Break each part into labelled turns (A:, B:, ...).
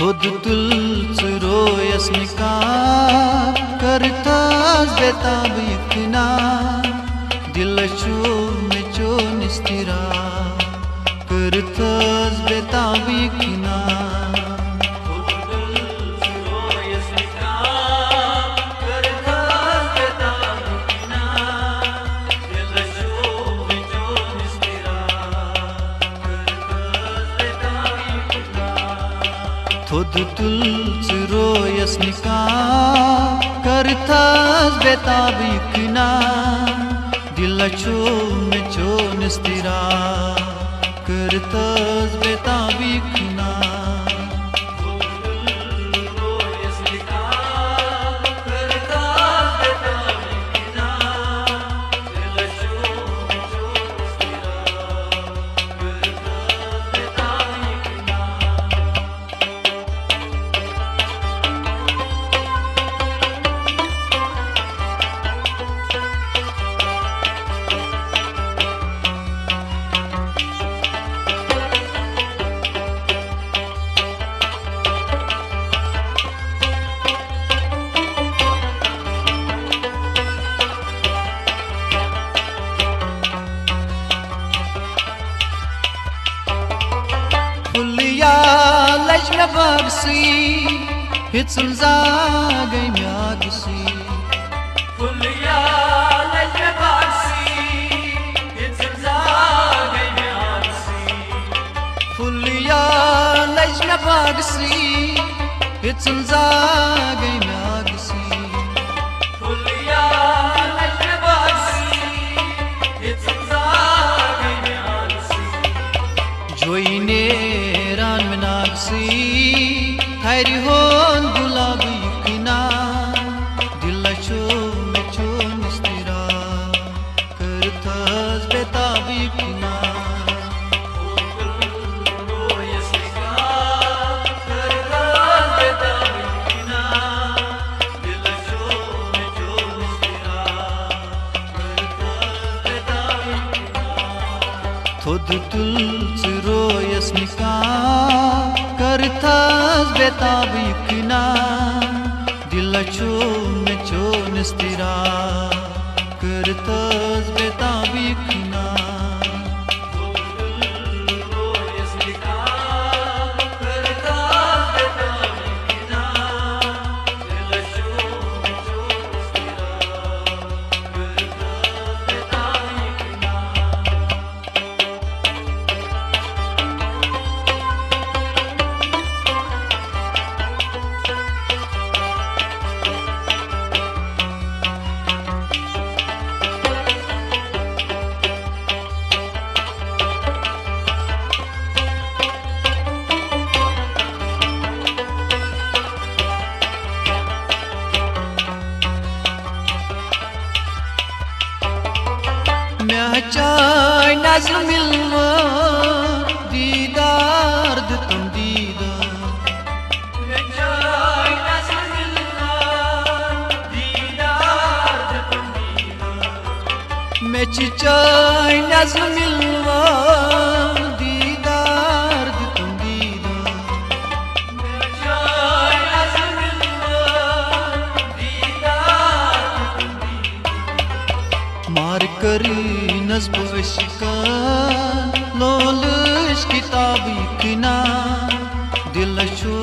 A: खुद तुल रोयस निका करतास बेताब इतना दिल चो में चो निस्तिरा करतास बेताब इतना खुद तुल रोयस निका करतास बेताब इतना दिल चो में चो निस्तिरा करतास बेताब इतना Fulia lejna bagsi hitsun zagay myagsi Fulia lejna bagsi hitsun zagay myagsi Fulia lejna bagsi hitsun zagay myagsi Fulia lejna bagsi hitsun zagay myagsi joine थारी होन गुलाब इकना दिल चो में चो निस्तिरा करतास बेताब इकना खुद तुल रोयस निका करतास बेताब इकना दिल चो में चो निस्तिरा करतास बेताब इकना चाय नज़र मिलवा दीदार तुम दीदार चाय नज़र मिलवा दीदार तुम दीदार मैं चाय नज़र मिलवा दीदार तुम दीदार चाय नज़र मिलवा दीदार तुम दीदार मार करी नज़्ब का लोलश किताब इकना दिल चो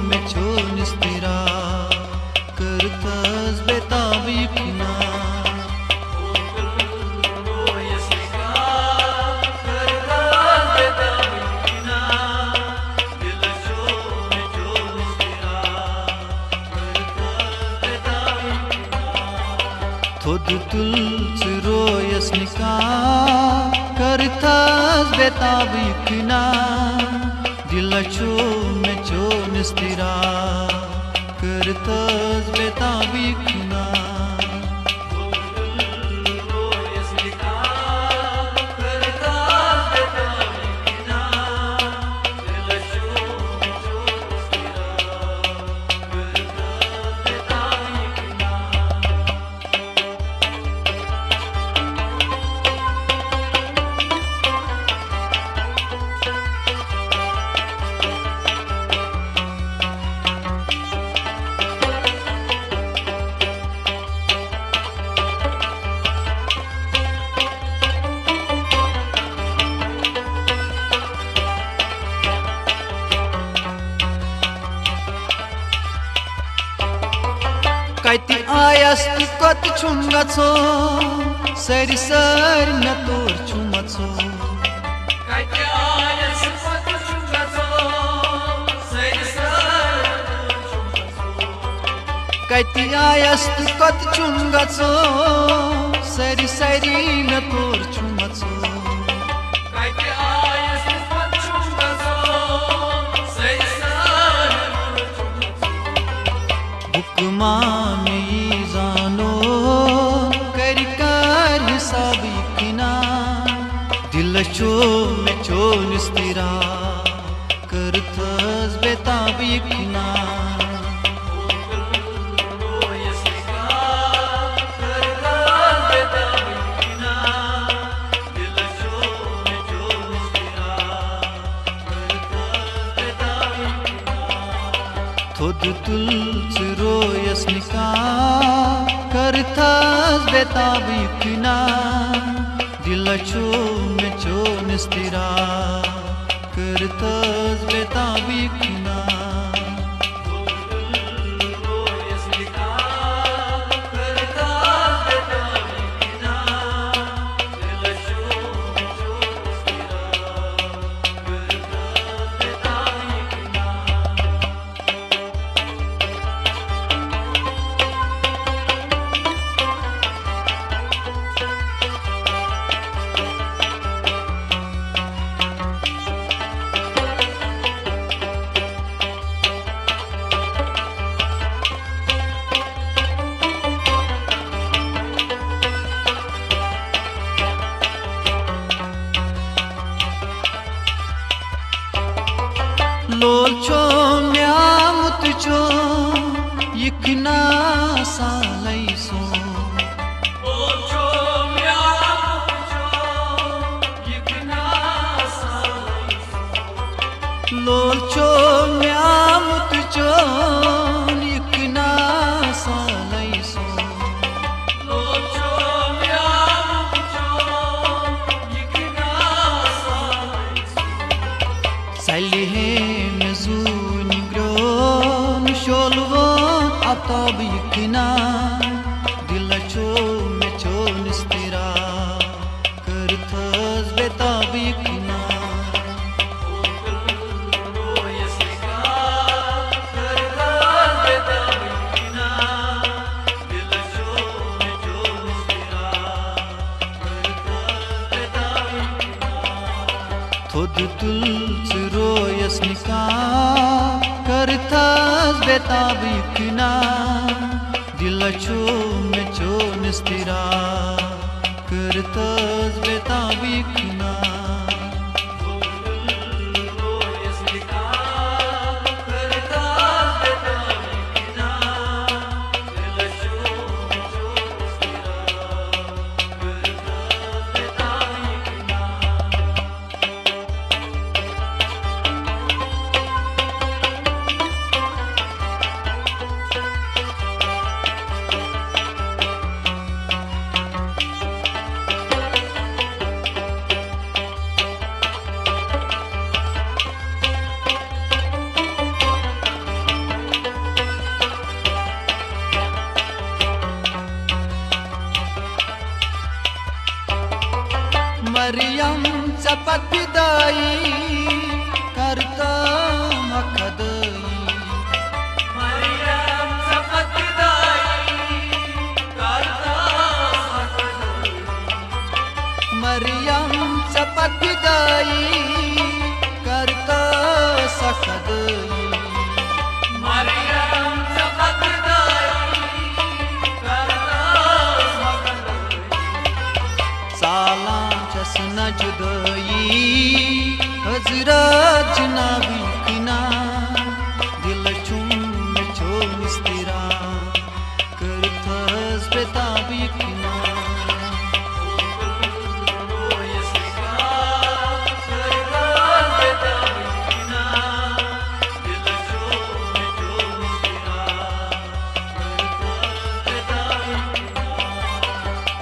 A: में चो निस्तिरा करतास बेताब इकना खुद तुल रोयस निका करतास बेताब इकना दिल चो में चो निस्तिरा करतास बेताब इकना कति आयस तु कत छुम गछो सरी सरी न तोर छुम गछो
B: कति आयस कत छुम गछो सरी सरी
A: कति आयस तु कत छुम गछो सरी सरी न तोर छुम गछो
B: कति आयस कत छुम गछो सरी सरी
A: हुक्मा में जानो कर कर हिसाब किना दिल चो में चो निस्तिरा करथस बेताब किना खुद तुल रोयस निका करथस बेताब किना दिल चो में चो निस्तिरा करथस बेताब किना लोल चो म्यामुत चो यकना सालै सो
B: लोल चो म्यामुत चो यकना सालै सो
A: लोल चो म्यामुत चो यकना सालै सो
B: लोल चो म्यामुत चो यकना सालै सो
A: सलिहे मजून ग्रोन शोलवो आताब यकना दिल चो में चो निस्तिरा करथस बेताब यकना खुद तुल रोयस निका करथस बेताब यकना दिल चो में चो निस्तिरा करथस बेताब यकना मरियम चपत दाई करता मखदई
B: मरियम चपत दाई करता मखदई
A: मरियम चपत दाई करता सखदई
B: मरियम चपत दाई करता मखदई
A: साला न जुदाई हजरत जनाबी किना दिल चुम में चो निस्तिरा करथस बेताब किना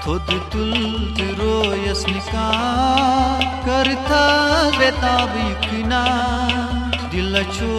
A: खुद तुल रोयस निका करथस बेताब यकना दिल चो